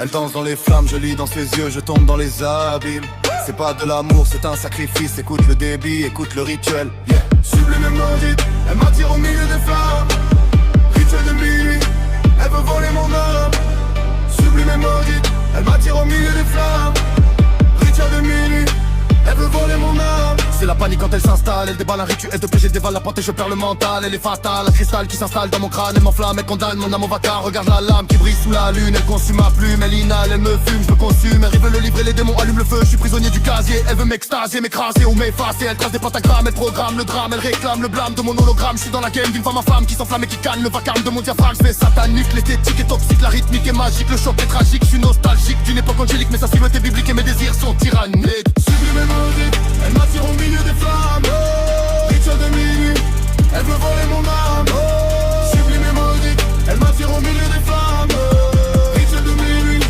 Elle danse dans les flammes, je lis dans ses yeux, je tombe dans les abîmes. C'est pas de l'amour, c'est un sacrifice. Écoute le débit, écoute le rituel. Sublime et maudite, elle m'attire au milieu des flammes. Rituel de minuit, elle veut voler mon âme. Sublime et maudite, elle m'attire au milieu des flammes. Rituel de minuit, elle veut voler mon âme. C'est la panique quand elle s'installe, elle déballe un rituel de péché, dévale la pente et je perds le mental. Elle est fatale, un cristal qui s'installe dans mon crâne. Elle m'enflamme, elle condamne mon âme au vacarme. Regarde la lame qui brille sous la lune, elle consume ma plume. Elle inhale, elle me fume, je me consume. Elle veut le livrer, les démons allument le feu. Je suis prisonnier du casier, elle veut m'extasier, m'écraser ou m'effacer. Elle trace des pentagrammes, elle programme le drame. Elle réclame le blâme de mon hologramme. Je suis dans la game d'une femme à femme qui s'enflamme et qui canne le vacarme de mon diaphragme. Je fais satanique, l'esthétique est toxique, la rythmique est magique. Le choc est tragique, je suis nostalgique d'une époque angélique. Mais sa silhouette est biblique et mes désirs sont tyranniques. Sublime et maudite, elle m'attire au milieu des flammes. Rituel de minuit, elle veut voler mon âme. Sublime et maudite, elle m'attire au milieu des flammes. Rituel de minuit,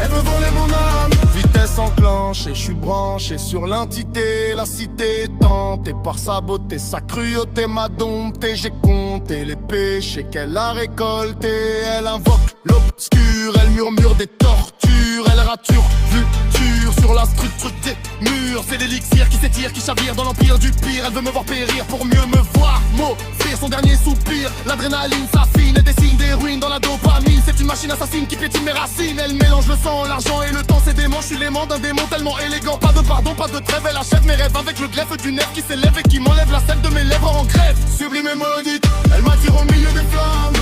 elle veut voler mon âme. Vitesse enclenchée, je suis branché sur l'entité. La cité est tentée par sa beauté, sa cruauté m'a dompté. J'ai compté les péchés qu'elle a récoltés. Elle invoque l'obscur, elle murmure des tortures. Elle rature, futur sur la structure des murs. C'est l'élixir qui s'étire, qui chavire dans l'empire du pire. Elle veut me voir périr pour mieux me voir m'offrir son dernier soupir. L'adrénaline s'affine et dessine des ruines dans la dopamine. C'est une machine assassine qui piétine mes racines. Elle mélange le sang, l'argent et le temps. C'est dément, je suis l'aimant d'un démon tellement élégant. Pas de pardon, pas de trêve, elle achève mes rêves avec le glaive du nerf qui s'élève et qui m'enlève la sève de mes lèvres en grève. Sublime et maudite, elle m'attire au milieu des flammes.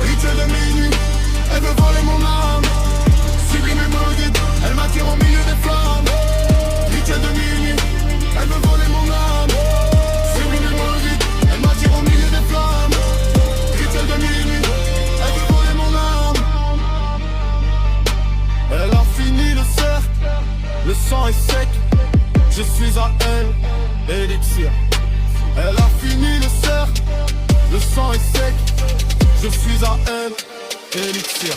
Rituel de minuit, elle veut voler mon âme. Sublime et maudite, elle m'attire au milieu des flammes. Rituel de minuit, elle veut voler mon âme. Sublime et maudite, elle m'attire au milieu des flammes. Rituel de minuit, elle veut voler mon âme. Elle a fini le cercle, le sang est sec. Je suis à elle, élixir. Elle a fini le cercle, le sang est sec. Je suis à elle, élixir.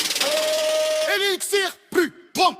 Élixir, plus bon.